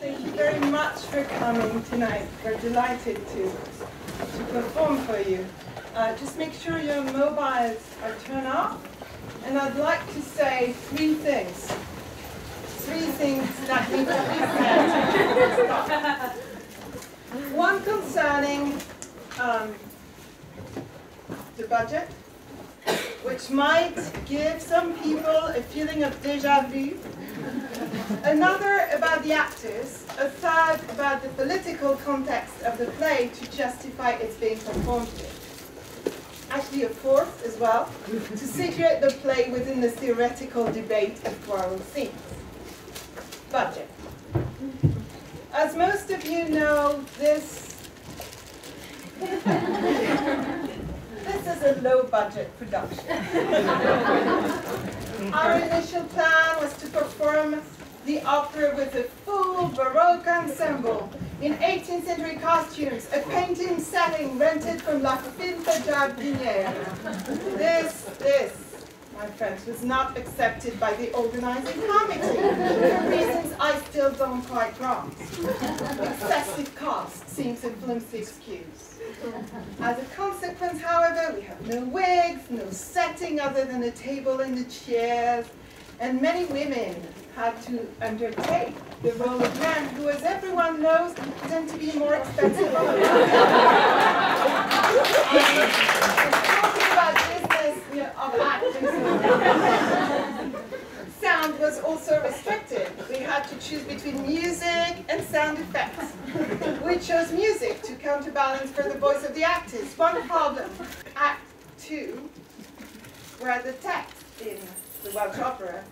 Thank you very much for coming tonight. We're delighted to perform for you. Just make sure your mobiles are turned off. And I'd like to say three things. Three things that need to be said. One concerning the budget, which might give some people a feeling of déjà vu. Another about the actors, a third about the political context of the play to justify its being performed here. Actually a fourth as well, to situate the play within the theoretical debate of quarrel scenes. Budget. As most of you know, this is a low-budget production. Our initial plan was to perform the opera with a full Baroque ensemble in 18th century costumes, a painting setting rented from La Finta Giardiniera. This, my friends, was not accepted by the organizing committee for reasons I still don't quite grasp. Excessive cost seems to influence the excuse. As a consequence, however, we have no wigs, no setting other than a table and the chairs, and many women had to undertake the role of men who, as everyone knows, tend to be more expensive on the market. Talking about business of acting, sound was also restricted. We had to choose between music and sound effects. We chose music to counterbalance for the voice of the actors. One problem, Act 2, where the text in the Welsh Opera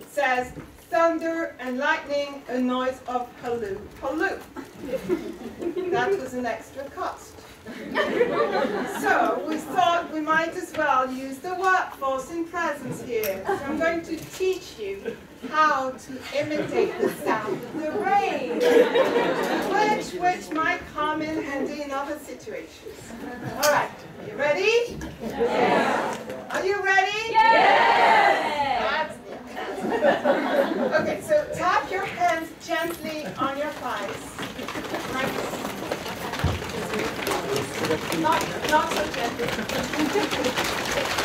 says, thunder and lightning, a noise of halloo, halloo. That was an extra cost. So we thought we might as well use the workforce in presence here. So I'm going to teach you how to imitate the sound of the rain, which might come in handy in other situations. All right, are you ready? Yes. Are you ready? Yes. Okay, so tap your hands gently on your thighs. Like this. Not so gently.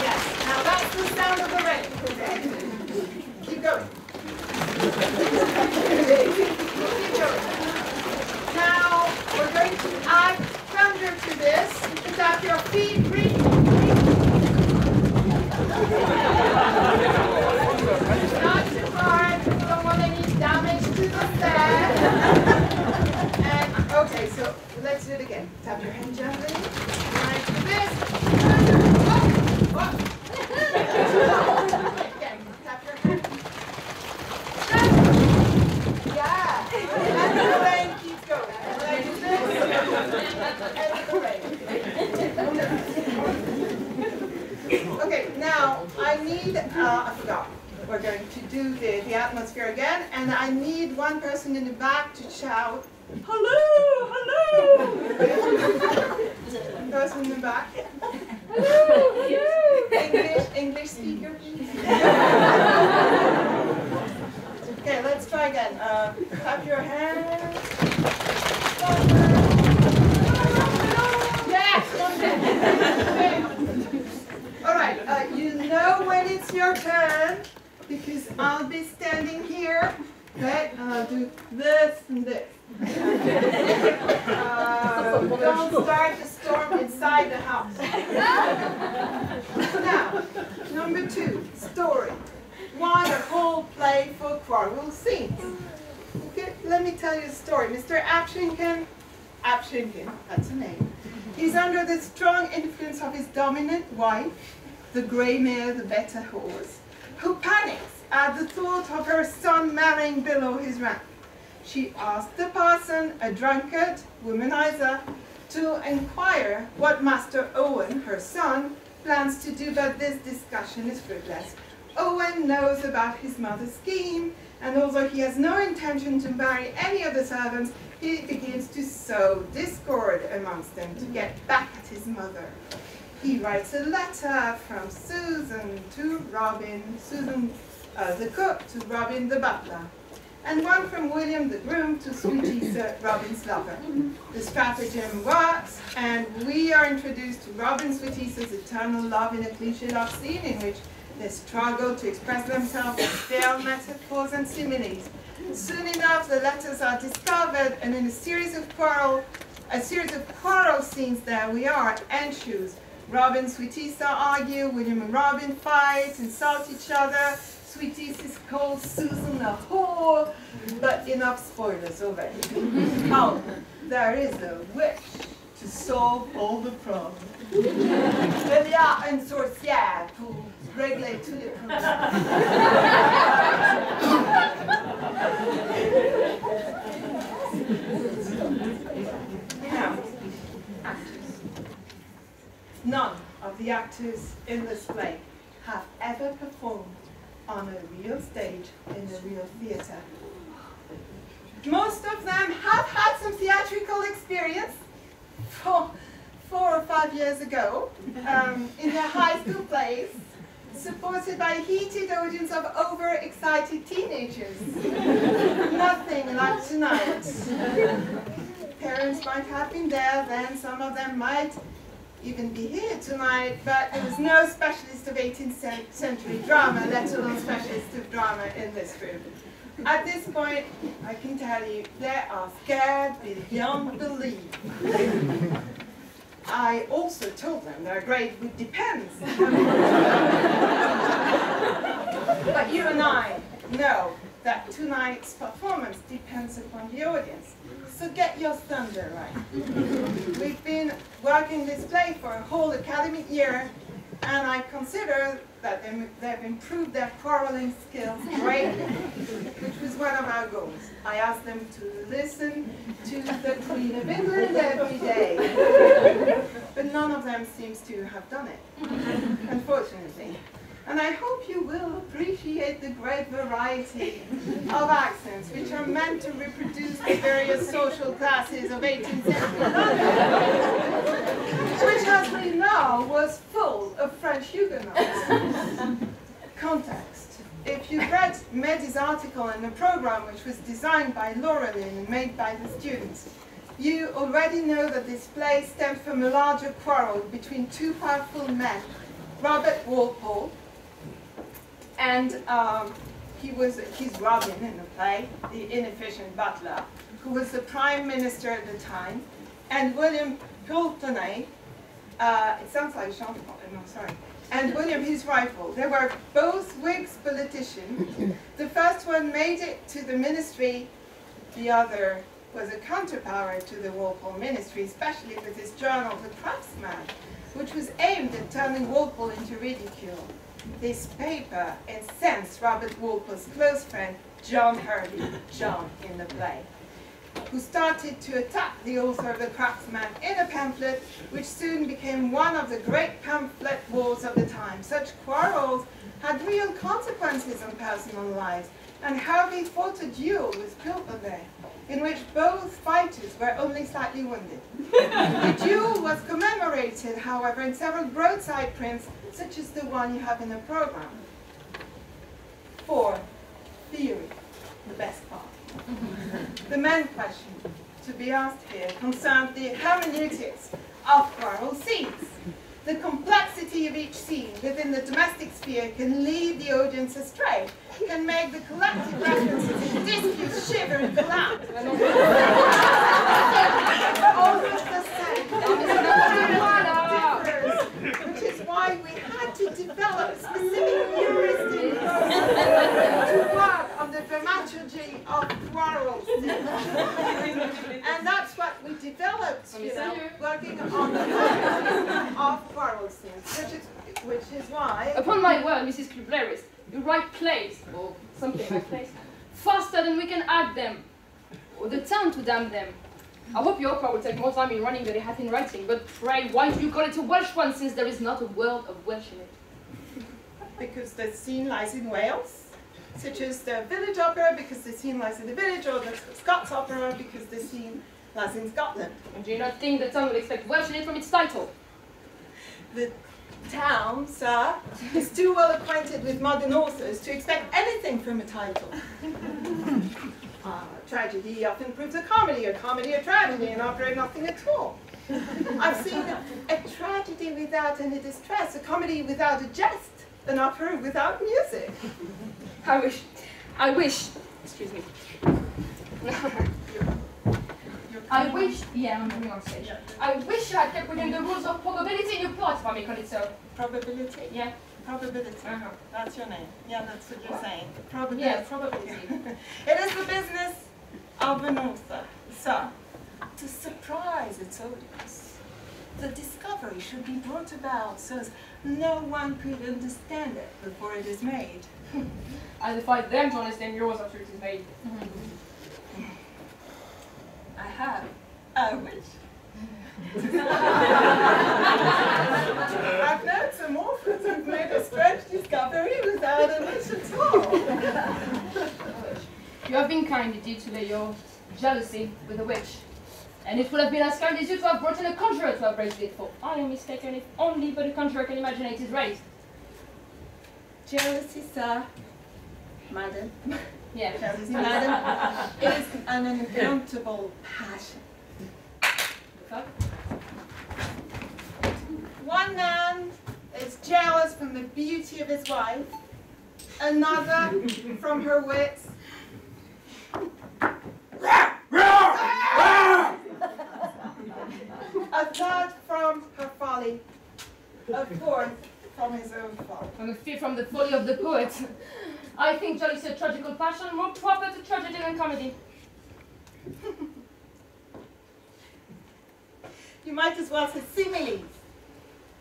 Yes, now that's the sound of the rain. Okay? Keep going. Keep going. Now, we're going to add thunder to this. Tap your feet. Not too hard. We don't want any damage to the set. And okay, so let's do it again. Tap your hand gently. Like this. Okay, tap your hand. Yeah. And the rain keeps going. Like this. And the rain. Okay, now I need, I forgot. We're going to do the atmosphere again, and I need one person in the back to shout, hello, hello! Person in the back. Hello, hello! English speaker, please. Okay, let's try again. Clap your hands. Yes! All right, you know when it's your turn, because I'll be standing here, okay, and I'll do this and this. Don't start the storm inside the house. Now, number 2, story. Why a whole play for quarrel scenes? Okay, let me tell you a story. Mr. Ap-Shinken, that's a name. He's under the strong influence of his dominant wife, the grey mare, the better horse, who panics at the thought of her son marrying below his rank. She asked the parson, a drunkard, womanizer, to inquire what Master Owen, her son, plans to do, but this discussion is fruitless. Owen knows about his mother's scheme, and although he has no intention to marry any of the servants, he begins to sow discord amongst them to get back at his mother. He writes a letter from Susan to Robin, Susan the cook to Robin the butler. and one from William the Groom to Sweetie Sir Robin's lover. The stratagem works, and we are introduced to Robin Sweetie's eternal love in a cliché love scene in which they struggle to express themselves with veiled metaphors and similes. Soon enough, the letters are discovered, and in a series of quarrel scenes there we are, ensues. Robin and Sweetie argue, William and Robin fight, insult each other. Sweetie is called Susan a whore, but enough spoilers already. Oh, there is a wish to solve all the problems. Il y a une sorcière pour régler tous les problèmes. Now, actors. None of the actors in this play have ever performed on a real stage in a real theatre. Most of them have had some theatrical experience 4 or 5 years ago in their high school plays, supported by a heated audience of overexcited teenagers. Nothing like tonight. Parents might have been there then, some of them might even be here tonight, but there was no specialist of 18th century drama, let alone specialist of drama in this room. At this point, I can tell you, they are scared beyond belief. I also told them their grade would depend. But you and I know that tonight's performance depends upon the audience. So get your thunder right. We've been working this play for a whole academic year, and I consider that they've improved their quarreling skills greatly, which was one of our goals. I asked them to listen to the Queen of England every day, but none of them seems to have done it, unfortunately. And I hope you will appreciate the great variety of accents which are meant to reproduce the various social classes of 18th century London, which, as we know, was full of French Huguenots. Context. If you've read Mehdi's article in the programme, which was designed by Laura Lynn and made by the students, you already know that this play stemmed from a larger quarrel between two powerful men, Robert Walpole, and he's Robin in the play, the inefficient butler, who was the prime minister at the time, and William Pulteney, it sounds like Jean-Paul, no, sorry, and William, his rival. They were both Whigs politicians. The first one made it to the ministry, the other was a counterpower to the Walpole ministry, especially with his journal, The Craftsman, which was aimed at turning Walpole into ridicule. This paper incensed Robert Walpole's close friend, John Hurley, John in the play, who started to attack the author of The Craftsman in a pamphlet, which soon became one of the great pamphlet wars of the time. Such quarrels had real consequences on personal lives, and Hurley fought a duel with Pulteney, in which both fighters were only slightly wounded. The duel was commemorated, however, in several broadside prints, such as the one you have in the programme. 4. Theory, the best part. The main question to be asked here concerns the hermeneutics of quarrel scenes. The complexity of each scene within the domestic sphere can lead the audience astray, can make the collective references in dispute shiver and collapse. Almost the same. Which is why we had to develop specific heuristic to work on the dramaturgy of quarrel scenes. And that's what we developed, you know, working on the dramaturgy of quarrel scenes, which is why... Upon my word, Mrs. Kubleris, you write plays, or something like plays, faster than we can act them, or the time to damn them. I hope your opera will take more time in running than it has in writing, but pray, why do you call it a Welsh one, since there is not a word of Welsh in it? Because the scene lies in Wales, such as the village opera, because the scene lies in the village, or the Scots opera, because the scene lies in Scotland. And do you not think the town will expect Welsh in it from its title? The town, sir, is too well acquainted with modern authors to expect anything from from a title. Tragedy often proves a comedy a tragedy, an opera nothing at all. I've seen a tragedy without any distress, a comedy without a jest, an opera without music. I wish, excuse me. Yeah, I'm moving on stage. I wish you had kept within the rules of probability in your plot, if I may call it so. Probability? Yeah. Probability. That's your name. Yeah, that's what you're saying. Probability. Yeah, probability. It is the business of an author, so, to surprise its audience. The discovery should be brought about so as no one could understand it before it is made. I defy them to understand yours after it is made. I have a wish. I've known some authors who've made a strange discovery without a wish at all. You have been kind indeed to lay your jealousy with the witch. And it would have been as kind as you to have brought in a conjurer to have raised it, for I am mistaken if only but a conjurer can imagine it is raised. Jealousy, sir, madam. Yeah. Jealousy, madam, is an unaccountable passion. One man is jealous from the beauty of his wife, another from her wits, a third from her folly, a fourth from his own folly. From the folly of the poet. I think jealousy a tragical passion more proper to tragedy than comedy. You might as well say similes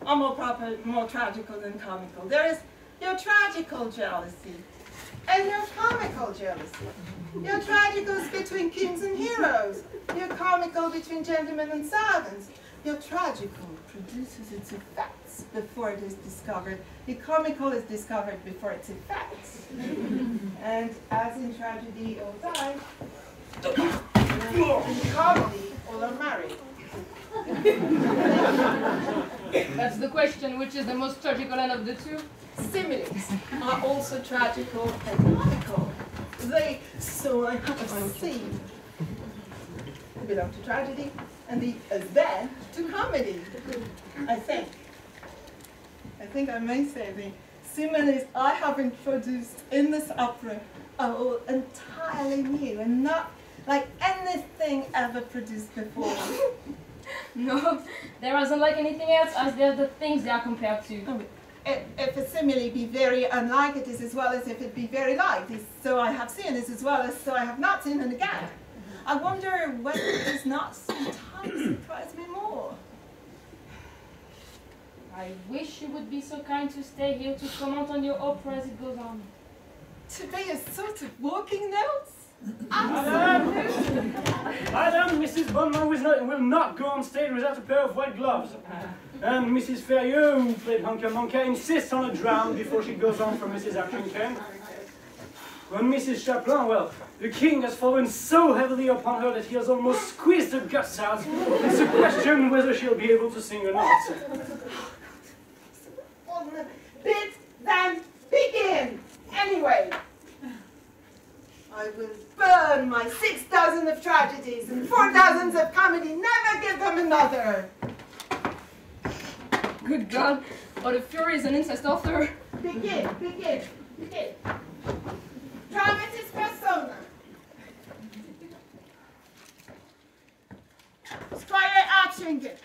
are more proper, more tragical than comical. There is your tragical jealousy and your comical jealousy. Your tragical is between kings and heroes. Your comical between gentlemen and servants. Your tragical produces its effects before it is discovered. The comical is discovered before its effects. And as in tragedy, all die. In comedy, all are married. That's the question, which is the most tragical end of the two? Similes are also tragical and comical. They, so I have seen, belong to tragedy, and the then to comedy. I think I may say the similes I have introduced in this opera are all entirely new and not like anything ever produced before. No, there isn't like anything else, as they're the things they are compared to. Oh, if a simile be very unlike, it is as well as if it be very like. This so I have seen is as well as so I have not seen, and again. I wonder whether it does not sometimes surprise me more. I wish you would be so kind to stay here to comment on your opera as it goes on. To be a sort of walking notes? Madam, Mrs. Bonman will not go on stage without a pair of white gloves. And Mrs. Ferrieux, who played Hunker Monka, insists on a drown before she goes on for Mrs. Ap-Shinken. When Mrs. Chaplin, well, the king has fallen so heavily upon her that he has almost squeezed her guts out. It's a question whether she'll be able to sing or not. Bid them begin! Anyway, I will burn my 6,000 of tragedies and 4,000 of comedy, never give them another! Good God, what a furious and incest author! Begin. Dramatis persona. Squire Ap-Shinken.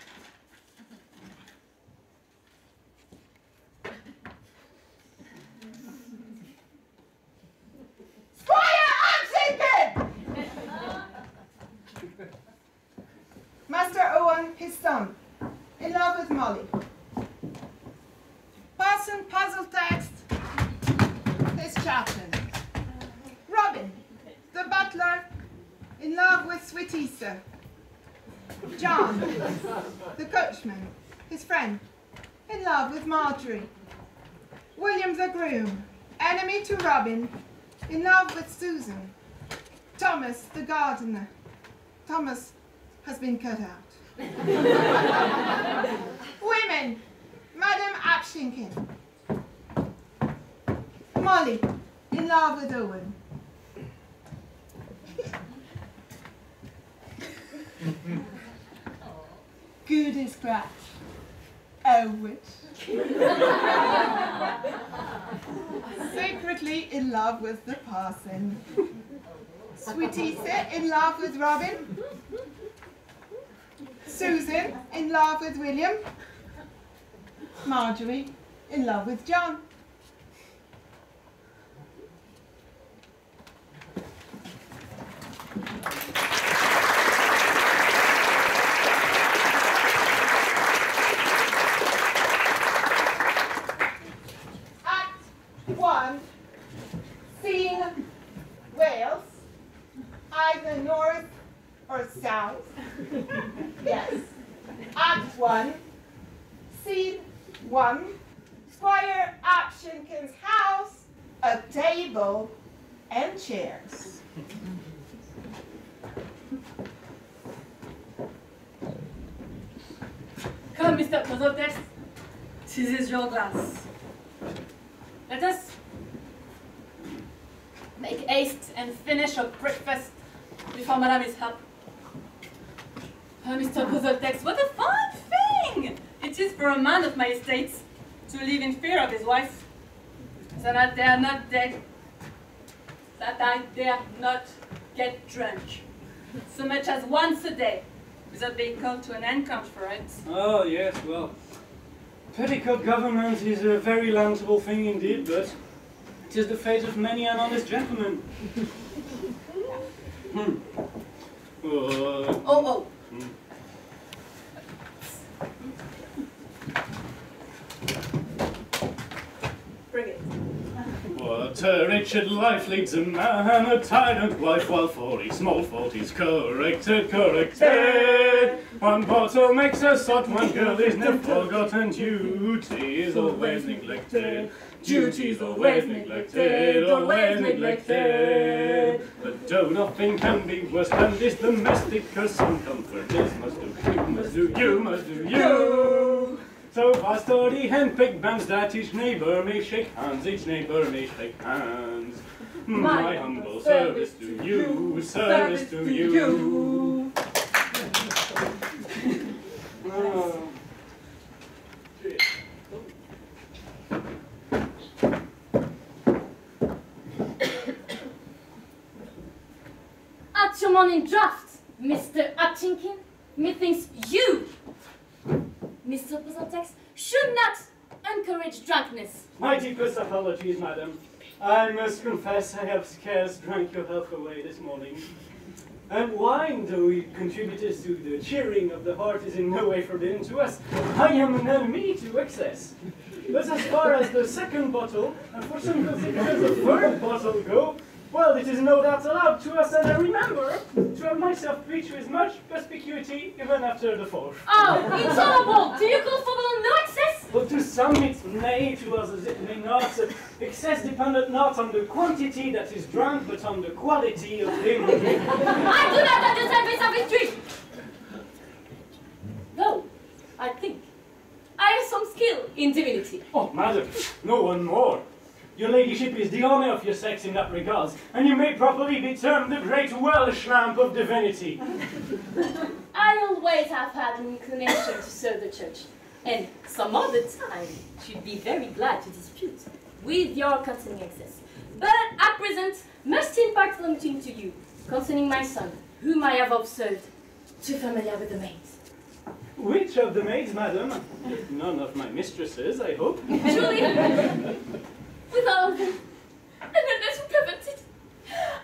Squire Ap-Shinken! Master Owen, his son, in love with Molly. Parson puzzle text, this chaplain. Robin, the butler, in love with Sweet Easter. John, the coachman, his friend, in love with Marjorie. William the groom, enemy to Robin, in love with Susan. Thomas, the gardener. Thomas has been cut out. Women, Madame Ap-Shinken. Molly, in love with Owen. Good as scratch. Owen. Secretly in love with the parson. Sweetie in love with Robin. Susan in love with William. Marjorie in love with John. Act 1, scene Wales, either north or south. Yes. Act 1, scene 1, Squire Ap-Shinken's house, a table and chairs. Come, Mr. Prototext, this is your glass. Let us make haste and finish our breakfast before Madame is up. Mr. Prototext, what a fine thing it is for a man of my estate to live in fear of his wife, that I dare not get drunk, so much as once a day, without being called to an encounter for it. Oh, yes, well, petticoat government is a very lamentable thing indeed, but it is the fate of many an honest gentleman. Bring it. What a wretched life leads a man, a tyrant wife, while for each small fault is corrected. One bottle makes a sot, one girl is never forgotten, duty is always neglected. Duty is always neglected, always neglected. But though nothing can be worse than this domestic curse, some comfort is must do, you must do, you must do, you. So fast are the hand-picked bands that each neighbour may shake hands, each neighbour may shake hands. My humble service to you, service to you. Oh. At your morning draft, Mr. Ap-Shinken, methinks you, Mr. Prototext, should not encourage drunkenness. My deepest apologies, madam. I must confess I have scarce drank your health away this morning. And wine, though it contributed to the cheering of the heart, is in no way forbidden to us. I am an enemy to excess. But as far as the second bottle, and for some consequence the third bottle go, well, it is no doubt allowed to us, and I remember to have myself preached with much perspicuity even after the fourth. Oh, intolerable! Do you call for no excess? But to some it may, to others it may not. Excess dependent not on the quantity that is drunk, but on the quality of him who drinks. I do not understand this of his drink. Though, I think I have some skill in divinity. Oh, madam, no one more. Your ladyship is the honour of your sex in that regard, and you may properly be termed the great Welsh lamp of divinity. I always have had an inclination to serve the church, and some other time should be very glad to dispute with your concerning excess. But at present, must impart something to you concerning my son, whom I have observed too familiar with the maids. Which of the maids, madam? None of my mistresses, I hope. Truly. With all of them, and unless we prevent it,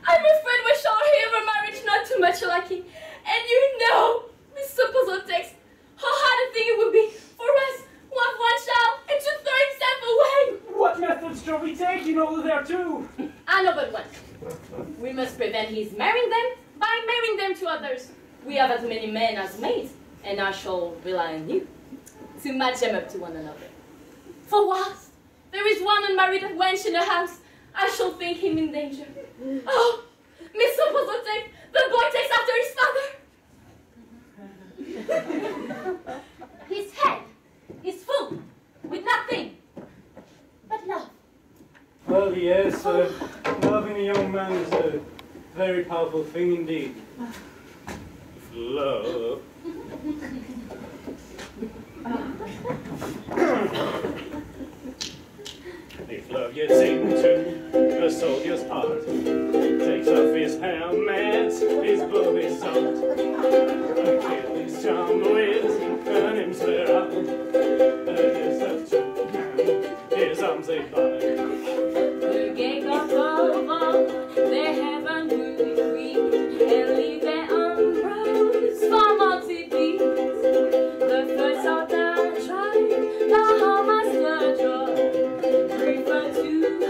I'm afraid we shall hear a marriage not too much lucky. And you know, Mr. Prototext, how hard a thing it would be for us who have one child and to throw himself away. What methods shall we take in order thereto? I know but one. We must prevent his marrying them by marrying them to others. We have as many men as maids, and I shall rely on you to match them up to one another. For whilst there is one unmarried wench in the house, I shall think him in danger. Oh, Mr. Prototext, the boy takes after his father. His head is full with nothing but love. Well, yes, man is a very powerful thing indeed. If love. If love gets into a soldier's heart, takes off his helmet, his bow is out, kill his charm with, and him swear out, his left to his arms they bind. The gay gods of all, their heaven will be free, and leave their umbrellas for multi-bees. The first of the tribe, the whole master joy, refer to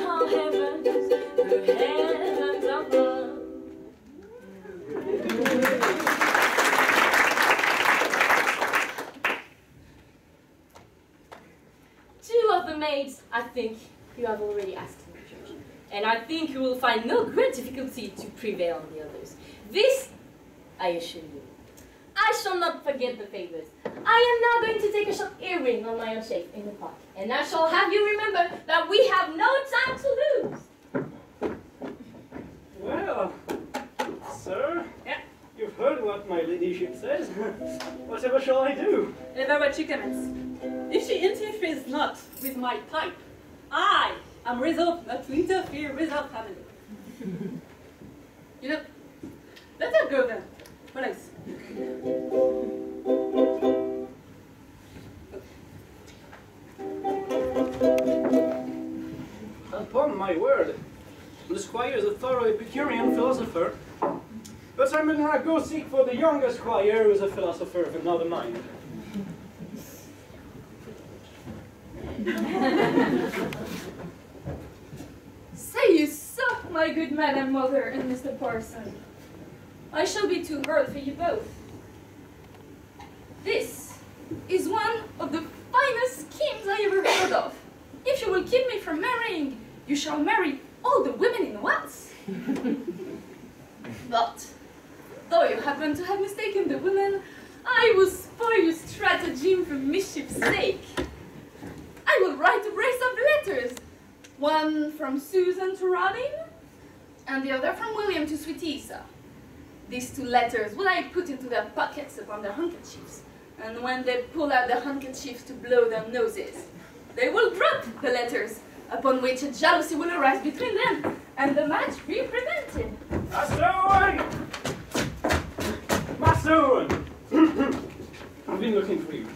our heavens, the heavens above. Two of the maids, I think, you have already asked in the church, and I think you will find no great difficulty to prevail on the others. This, I assure you. I shall not forget the favors. I am now going to take a short earring on my own shape in the park, and I shall have you remember that we have no time to lose. Well, sir, you've heard what my ladyship says. Whatever shall I do? Ever what she commence. If she interferes not with my pipe, I am resolved not to interfere with her family. You know, let her go then. Relax. Upon my word, the squire is a thorough Epicurean philosopher, but I'm gonna go seek for the younger squire who is a philosopher of another mind. Say you so, my good Madam Mother and Mr. Parson. I shall be too hard for you both. This is one of the finest schemes I ever heard of. If you will keep me from marrying, you shall marry all the women in Wales. But, though you happen to have mistaken the women, I will spoil your stratagem for mischief's sake. I will write a brace of letters, one from Susan to Robin, and the other from William to Sweet Isa. These two letters will I put into their pockets upon their handkerchiefs, and when they pull out their handkerchiefs to blow their noses, they will drop the letters, upon which a jealousy will arise between them, and the match be prevented. Master Owen! Master Owen! I've been looking for you.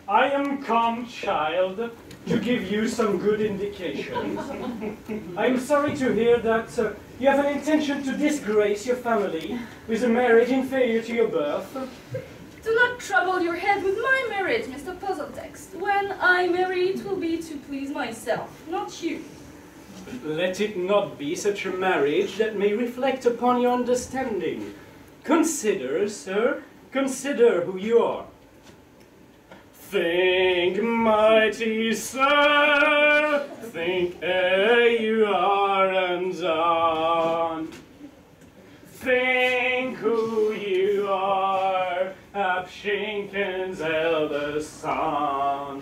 I am come, child, to give you some good indications. I am sorry to hear that you have an intention to disgrace your family with a marriage inferior to your birth. Do not trouble your head with my marriage, Mr. Puzzletext. When I marry, it will be to please myself, not you. Let it not be such a marriage that may reflect upon your understanding. Consider, sir, consider who you are. Think, mighty sir, think ere you are undone. Think who you are, Ap-Shinken's eldest son.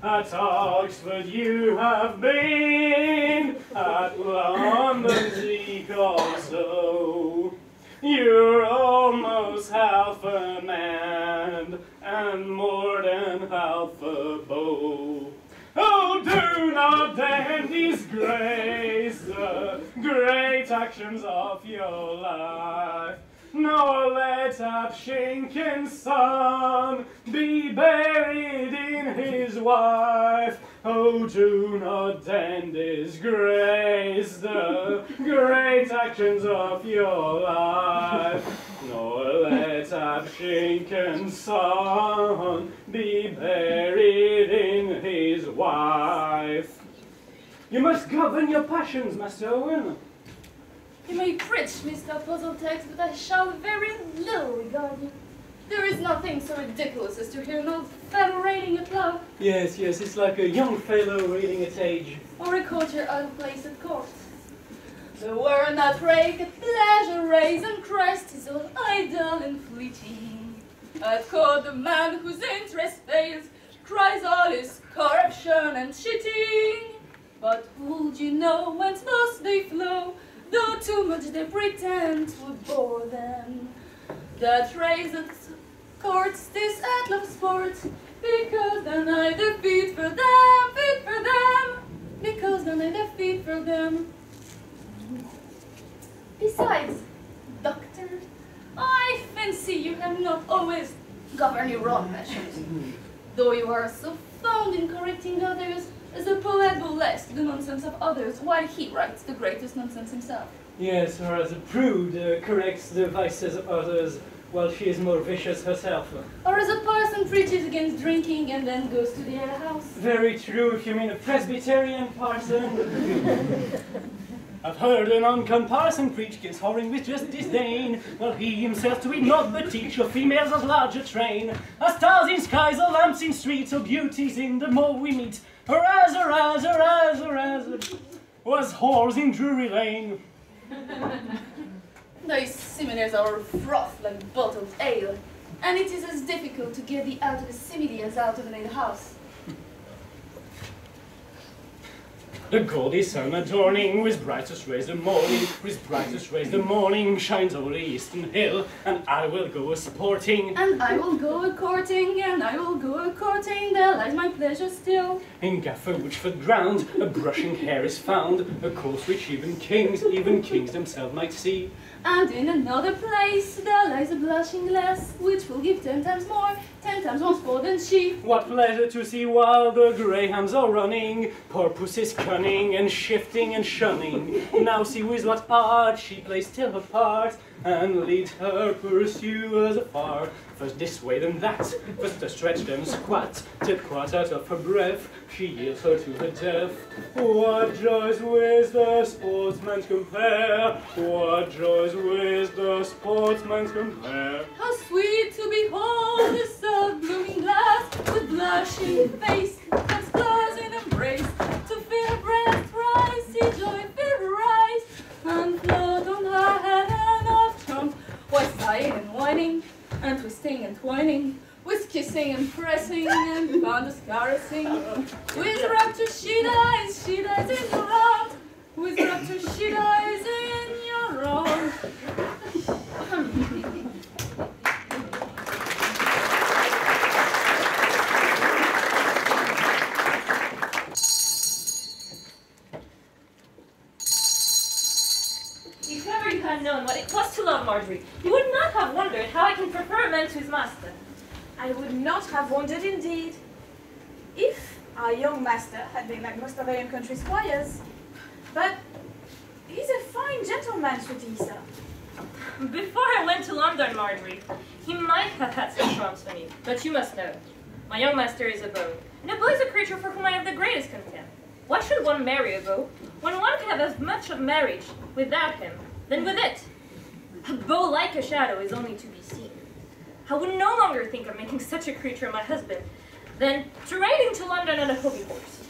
At Oxford you have been, at London's Eke also. You're almost half a man, and more than half a beau. Oh, do not then disgrace the great actions of your life, nor let Ap-Shinken's son be buried in his wife. Oh, do not then disgrace the great actions of your life, nor let Ap-Shinken's son be buried in his wife. You must govern your passions, Master Owen. You may preach, Mr. Puzzletext, but I shall very little regard you. There is nothing so ridiculous as to hear an old fellow reading a plug. Yes, it's like a young fellow reading a page. Or a courtier out of place at court. The word not rake at pleasure raise and crest is all idle and fleeting. At court the man whose interest fails cries all his corruption and cheating. But would you know whence must they flow, though too much they pretend would bore them? That raises courts this atlas sport, because they're neither fit for them, because they're neither fit for them. Besides, doctor, I fancy you have not always governed your own passions, though you are so fond in correcting others, as a poet burlesques the nonsense of others, while he writes the greatest nonsense himself. Yes, or as a prude corrects the vices of others, while she is more vicious herself. Or as a parson preaches against drinking and then goes to the alehouse. Very true, if you mean a Presbyterian parson. I've heard an uncon parson preach, gives whoring with just disdain, while he himself to eat not but teach of females of larger train. As stars in skies, or lamps in streets, or beauties in the more we meet, or as was whores in Drury Lane. Those seminaries are froth like bottled ale, and it is as difficult to get thee out of a simile as out of an alehouse. The gaudy sun adorning, with brightest rays the morning, with brightest rays the morning, shines over the eastern hill, and I will go a-sporting. And I will go a-courting, and I will go a-courting, there lies my pleasure still. In Gaffer Witchford ground, a brushing hair is found, a course which even kings themselves might see. And in another place, there lies a blushing lass, which will give 10 times more more than she. What pleasure to see while the greyhounds are running, poor pussy's cunning, and shifting and shunning. Now see with what art she plays till her part, and leads her pursuers afar. First this way, then that, first to stretch them squat, till quite out of her breath, she yields her to the death. What joys with the sportsman's compare, what joys with the sportsman's compare. How sweet to behold this blooming glass, with blushing face, and stars in embrace, to feel her breast rise, see joy fill her eyes, and float on her head of trump, while sighing and whining, and twisting and twining, with kissing and pressing, and fondest caressing, with rapture she dies in your arms, with rapture she dies in your arms. If ever you had known what it costs to love Marjorie, you would not have wondered how I can prefer a man to his master. I would not have wondered indeed, if our young master had been like most of our young country squires. But he's a fine gentleman, should he, sir? Before I went to London, Marjorie, he might have had some charms for me, but you must know, my young master is a beau, and a beau is a creature for whom I have the greatest contempt. Why should one marry a beau, when one can have as much of marriage without him than with it? A beau like a shadow is only to be seen. I would no longer think of making such a creature my husband than to ride into London on a hobby horse.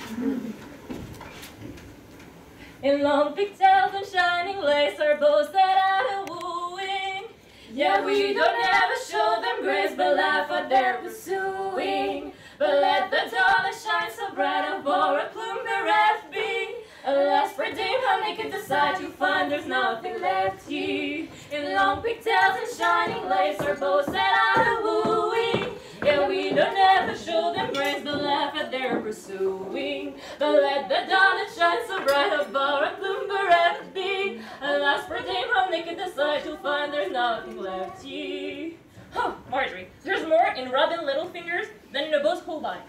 In long pigtails and shining lace, our beaux set out a wooing. Yeah, we don't ever show them grace, but laugh at their pursuing. But let the dollar shine so bright, a bow a plume bereft be. Alas, for dame, how naked the sight you find, there's nothing left ye. In long pigtails and shining lace, our beaux set out a wooing. Yeah, we don't ever show them grace, but laugh at their pursuing. But let the dawn shine so bright, a bow a plume bereft be. Alas, for dame, how naked the sight you'll find, there's nothing left ye. Oh, Marjorie, there's more in Robin Littlefingers than in a beau's whole body.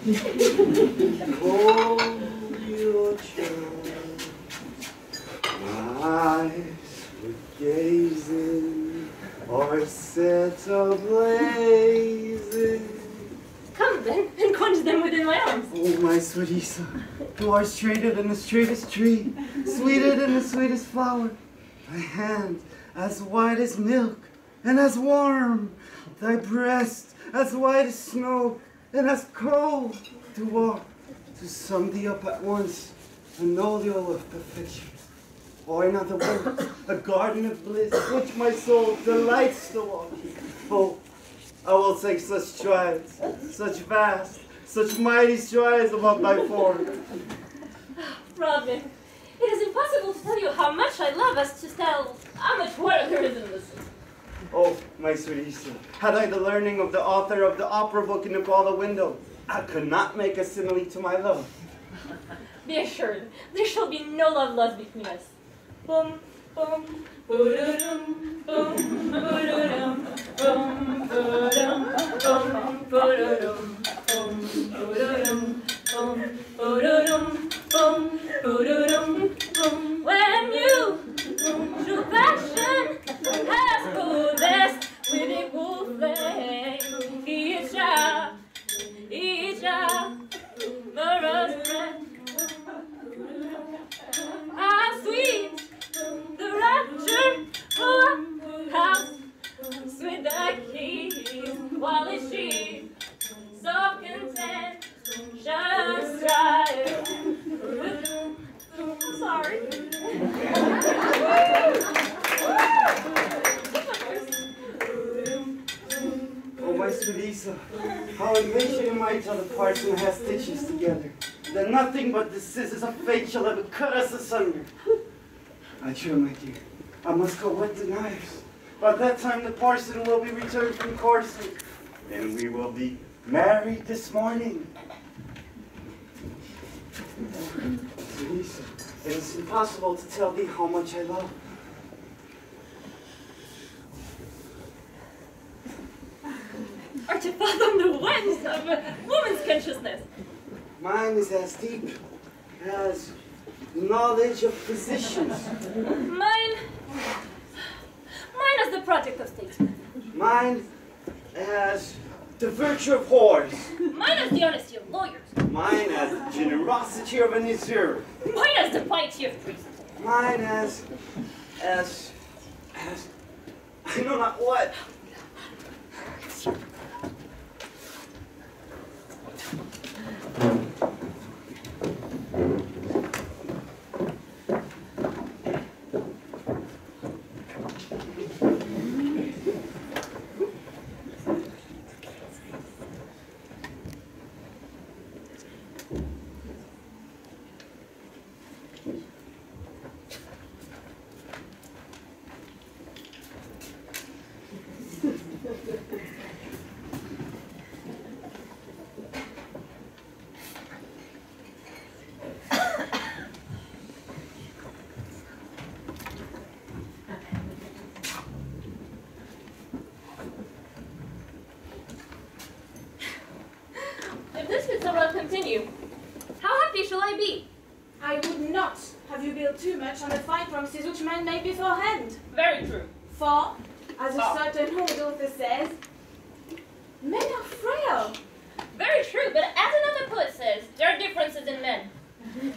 Hold your child. My eyes were gazing, or set ablazing. Come then, and quench them within my arms. Oh, my sweet Isa, you are straighter than the straightest tree, sweeter than the sweetest flower. Thy hand as white as milk and as warm, thy breast as white as snow and as cold. To walk, to sum thee up at once, an oleole of perfection. Or in other words, a garden of bliss, which my soul delights to walk in. Oh, I will take such strides, such vast, such mighty strides above thy form. Robin, it is impossible to tell you how much I love us to tell how much work there is in this. Oh, my sweet Isa, had I the learning of the author of the opera book in the parlor window, I could not make a simile to my love. Be assured, there shall be no love lost between us. Boom, boom, boom, boom, boom, boom, when you true passion has coolest with a cool flame, each murderous breath. How sweet the rapture of house, sweet the keys, while is she so content, shall strive. I'm sorry. Oh, my sweet Isa, how impatient am I till the parson has stitches together, that nothing but the scissors of fate shall ever cut us asunder. Adieu, my dear. I must go wet the knives. By that time the parson will be returned from coursing, and we will be married this morning. Sweet Isa, it is impossible to tell thee how much I love. Or to fathom the winds of a woman's consciousness. Mine is as deep as knowledge of physicians. Mine is the project of statesmen. Mine as the virtue of whores. Mine is the honesty of lawyers. Mine as the generosity of an usurer. Mine is the piety of priests. Mine as I know not what. If this could so well continue, how happy shall I be? I would not have you build too much on the fine promises which men made beforehand. Very true. For, as a certain old author says, men are frail. Very true, but as another poet says, there are differences in men.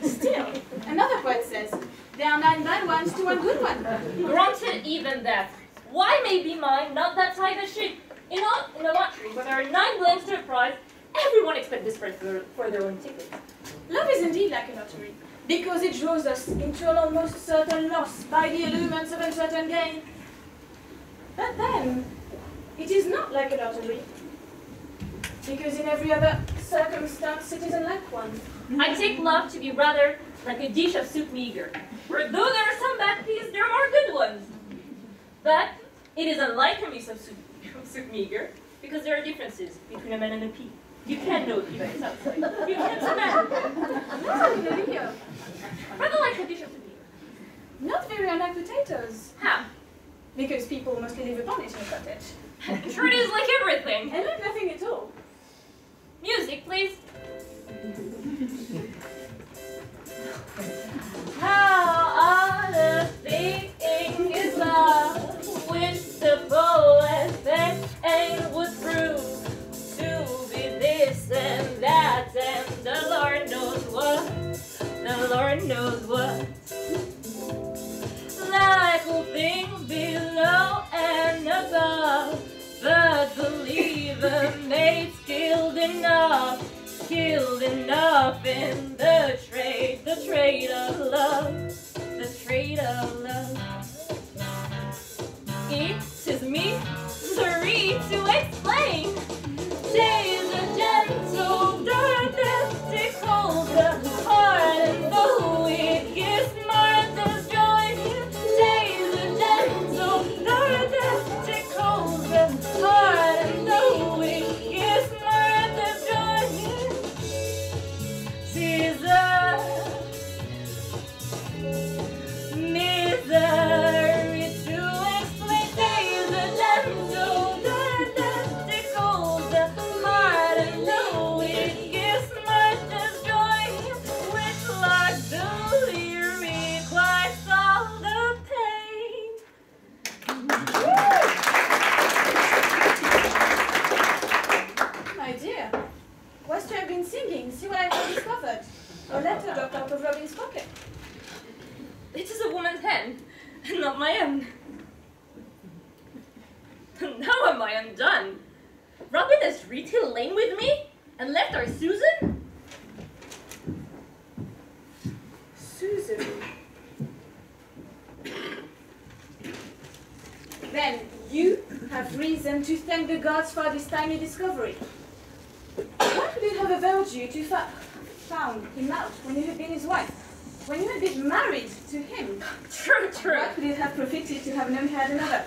Still, another poet says, there are 9 bad ones to 1 good one. Granted even that. Why may be mine not that tight a ship? In a lottery where there are 9 blanks to a prize, everyone expects this for their own ticket. Love is indeed like a lottery, because it draws us into an almost certain loss by the allurements of uncertain gain. But then, it is not like a lottery, because in every other circumstance it is unlike one. I take love to be rather like a dish of soup meager, where though there are some bad peas, there are more good ones. But it is unlike a miss of soup meager, because there are differences between a man and a pea. You can't know even it's outside. You can't imagine. Rather like a dish of soup meager. Not very unlike potatoes. How? Because people mostly live upon it in a cottage. Sure it is like everything. And like nothing at all. Music, please. the maids killed enough in the trade of love, the trade of love. It is me, sorry to explain. Days of gentle darkness take hold the heart and the weakest martyr's joy. Days of gentle darkness take hold the heart and the weakest martyr's joy. Tis a misery to explain. Days of gentle darkness take hold the heart and the weakest martyr's joy, which like delirium quiets all the pain. My dear, whilst you have been singing, see what I have discovered. A letter dropped out of Robin's pocket. It is a woman's hand, and not my own. Now am I undone. Robin has retail lane with me, and left our Susan? Susan. Then you have reason to thank the gods for this timely discovery. What could it have availed you to found him out when you had been his wife? When you had been married to him? True, true. What could it have profited to have known he had another?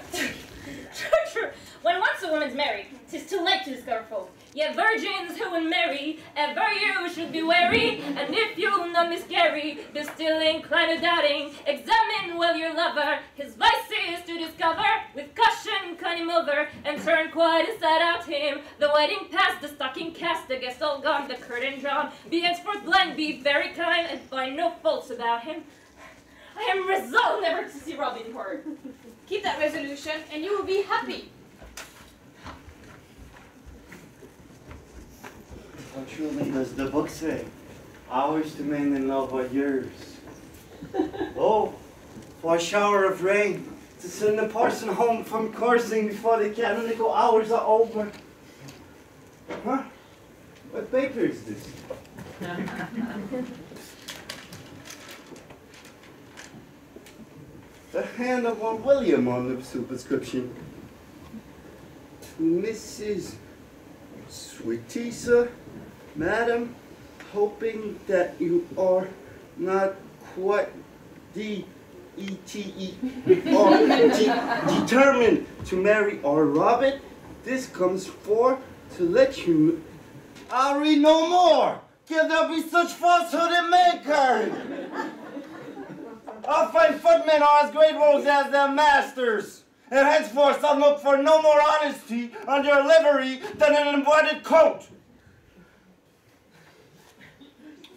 True, true. When once a woman's married, 'tis too late to discover fault. Yet virgins who will marry, ever you should be wary. And if you'll not miscarry, be still inclined to doubting. Examine well your lover, his vices to discover. With caution cut him over, and turn quite inside out him. The wedding past, the stocking cast, the guest all gone, the curtain drawn. Be henceforth blind, be very kind, and find no faults about him. I am resolved never to see Robin hurt. Keep that resolution, and you will be happy. How truly does the book say, hours to men in love are years. Oh, for a shower of rain, to send the parson home from coursing before the canonical hours are over. Huh? What paper is this? The hand of Lord William on the superscription. To Mrs. Sweetisa, Madam, hoping that you are not quite determined to marry our Robin, this comes for to let you. I'll read no more. Can there be such falsehood in mankind? I'll find footmen are as great rogues as their masters, and henceforth I'll look for no more honesty under a livery than an embroidered coat.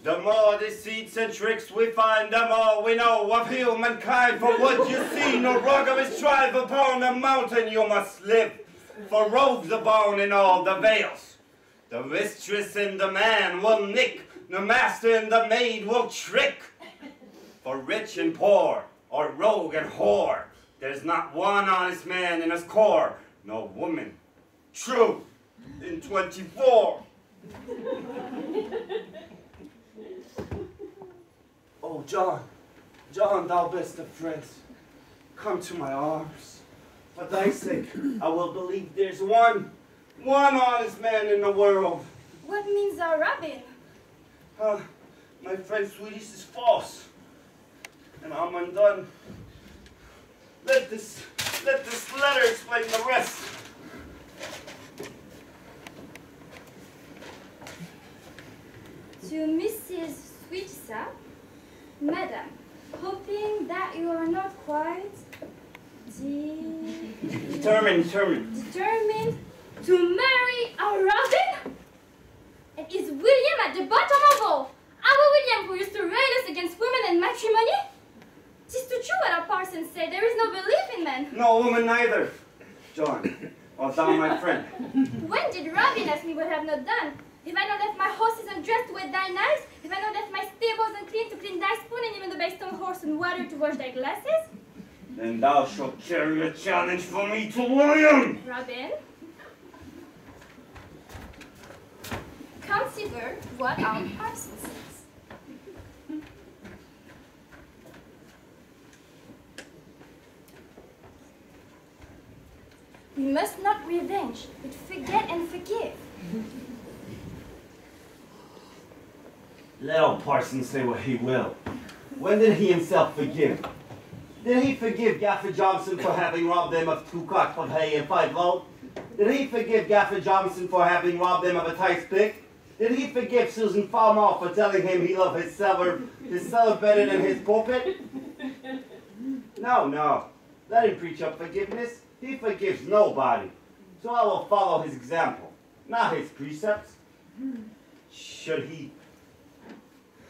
The more deceits and tricks we find, the more we know of humankind. For what you see, no rogue of his tribe upon the mountain you must live. For rogues abound in all the vales. The mistress and the man will nick, the master and the maid will trick. For rich and poor, or rogue and whore, there's not one honest man in his core, no woman true in 24. Oh, John, John, thou best of friends, come to my arms. For thy sake, I will believe there's one honest man in the world. What means our Robin? My friend Sweeties is false, and I'm undone. Let this letter explain the rest. To Mrs. Sweetsa, Madam, hoping that you are not quite determined to marry our Robin? And is William at the bottom of all? Our William who used to rail us against women and matrimony? 'Tis too true what our parsons say, there is no belief in men. No woman neither. John, art thou my friend? When did Robin ask me what I have not done? Have I not left my horses undressed to wet thy knives? Have I not left my stables unclean to clean thy spoon, and even the by stone horse and water to wash thy glasses? Then thou shalt carry a challenge for me to William. Robin? consider what our parson says. We must not revenge, but forget and forgive. Let old Parson say what he will. When did he himself forgive? Did he forgive Gaffer Johnson for having robbed them of 2 cocks of hay and 5 loaves? Did he forgive Gaffer Johnson for having robbed them of a tight stick? Did he forgive Susan Falmouth for telling him he loved his cellar better than his pulpit? No, no. Let him preach up forgiveness. He forgives nobody. So I will follow his example, not his precepts. Should he?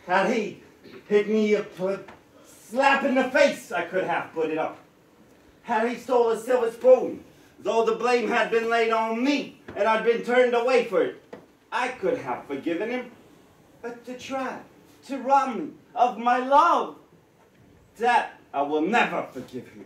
Had he hit me a slap in the face, I could have put it up. Had he stole a silver spoon, though the blame had been laid on me, and I'd been turned away for it, I could have forgiven him. But to try to rob me of my love, that I will never forgive him.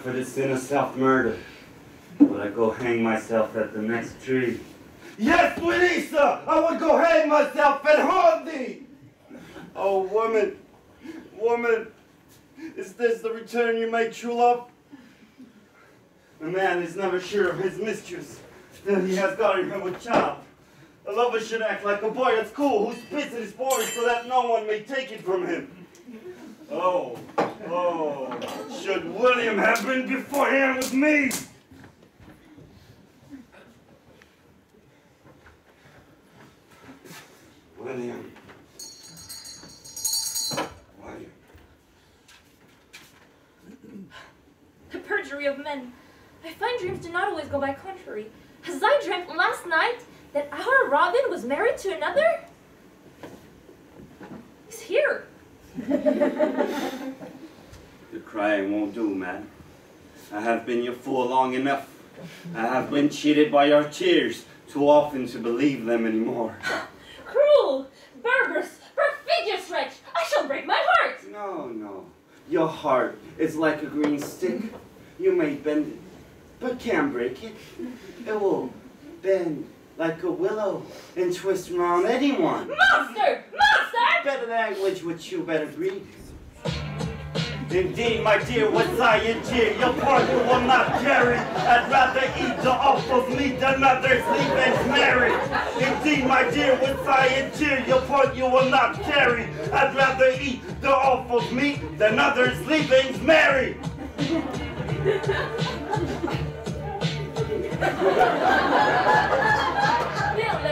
For the sin of self-murder, but I go hang myself at the next tree. Yes, Louisa, I would go hang myself and haunt thee! Oh, woman, woman, is this the return you make, true love? A man is never sure of his mistress till he has gotten her with child. A lover should act like a boy at school who spits at his board so that no one may take it from him. Oh, oh, should William have been beforehand with me? William. William. The perjury of men. I find dreams do not always go by contrary. As I dreamt last night that our Robin was married to another? He's here. The crying won't do, man. I have been your fool long enough. I have been cheated by your tears too often to believe them anymore. Cruel, barbarous, perfidious wretch! I shall break my heart! No, no. Your heart is like a green stick. You may bend it, but can't break it. It will bend like a willow and twist around anyone. Monster! Monster! Better language which you better breathe. Indeed, my dear, what I jeer, your part you will not carry. I'd rather eat the offal meat than others leave and marry. Indeed, my dear, what I jeer, your part you will not carry. I'd rather eat the offal meat than others leave and marry.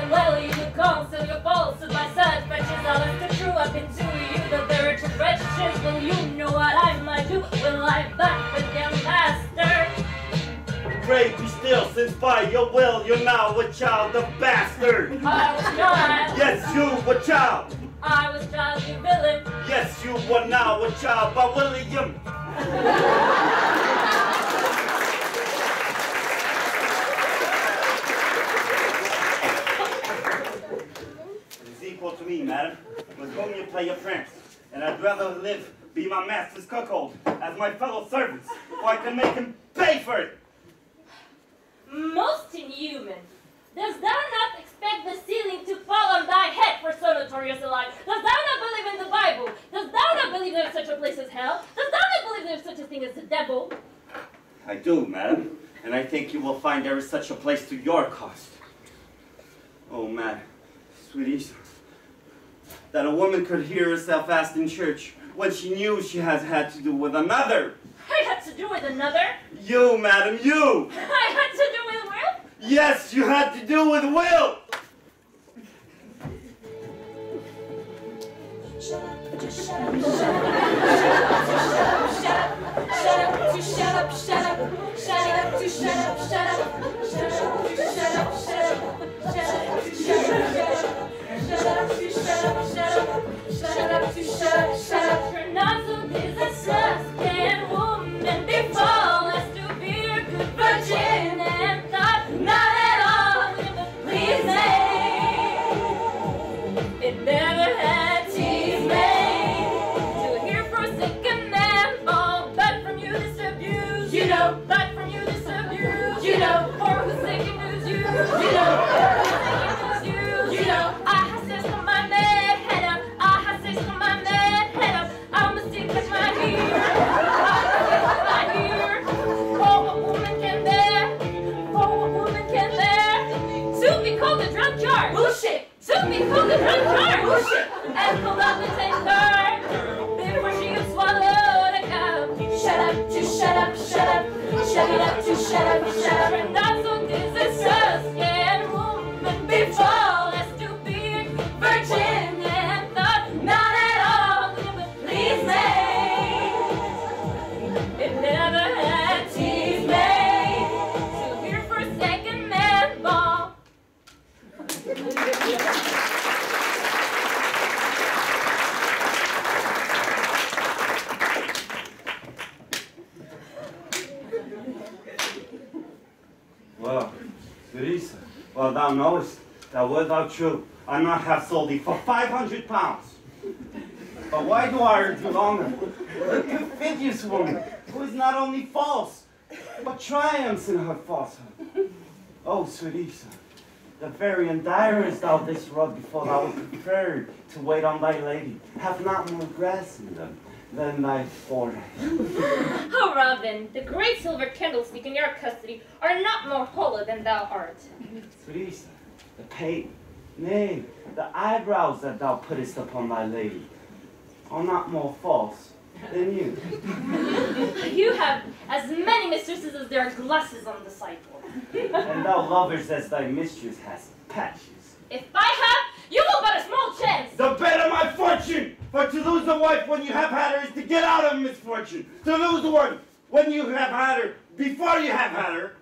Well, you conceal your falsehood, my sad wretches, all is the true. I've been to you, the very true wretches. Will you know what I might do? Will I back with your master? Pray be still, since by your will you're now a child of bastard. I was child. Yes, you were child. I was child, you villain. Yes, you were now a child by William. To me, madam, was going to play your prince, and I'd rather live, be my master's cuckold, as my fellow servants, or I can make him pay for it. Most inhuman! Dost thou not expect the ceiling to fall on thy head for so notorious a lie? Dost thou not do, madam. And I think you will find there is such a place to your cost. Oh, madam, sweeties, that a woman could hear herself asked in church when she knew she has had to do with another. I had to do with another? You, madam, you! I had to do with Will? Yes, you had to do with Will! Shut up, just shut up, shut up, shut up, shut up, to shut up, shut up, shut up, to shut up, shut up, shut up, to shut up, shut up, shut up, to shut up, shut up, shut up, to shut up, shut up. You're not so disastrous, can woman be flawless to be a good virgin and not at all with a pleasing. It never had teeth made to hear forsaken man fall, but from you this abuse, you know, but from you this abuse, you know, for whose sake it news you, you know, for whose sake it news you, you know. I have says to my man, head up, I have says to my man, head up, I must take my ear, I must take my ear, for what woman can bear, for what woman can bear, to be called a drunk jar, bullshit, to be called a drunk jar, bullshit, and pulled out the tankard, before she had swallowed a cup. Shut up, just shut up, shut up, shut it up, just shut up, shut up. You're not so disastrous, can woman be flawless to be a good virgin and not at all with a pleasing. It never had teeth made to hear forsaken man bawl. Well, Teresa, well, thou knowest that without you, I not have sold thee for 500 pounds. But why do I urge you longer? A perfidious woman, who is not only false, but triumphs in her falsehood. Oh, Teresa, the very endirest thou this rug before thou wert prepared to wait on thy lady, have not more grass in them than thy forehead. Oh, Robin, the great silver candlestick in your custody are not more hollow than thou art. Teresa, the paint, nay, the eyebrows that thou puttest upon thy lady are not more false than you. You have as many mistresses as there are glasses on the sideboard. And thou lovers as thy mistress has patches. If I have, you will but a small chance. The better my fortune! For to lose a wife when you have had her is to get out of misfortune. To lose one when you have had her, before you have had her,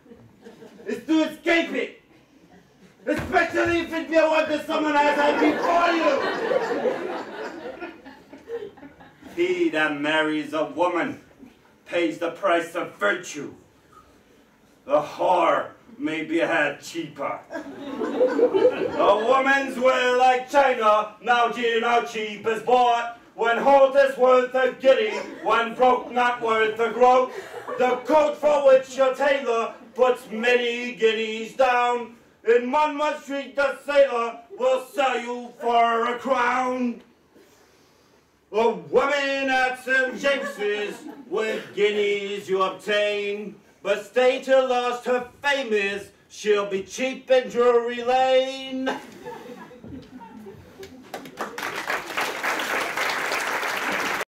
is to escape it. Especially if it be a wife that someone has had before you. He that marries a woman pays the price of virtue. The whore may be had cheaper. A woman's well like china, now dear, now cheap is bought. When halt is worth a guinea, when broke not worth a groat. The coat for which your tailor puts many guineas down. In Monmouth Street the sailor will sell you for a crown. A woman at St. James's with guineas you obtain. But stay till lost her fame is, she'll be cheap in Drury Lane.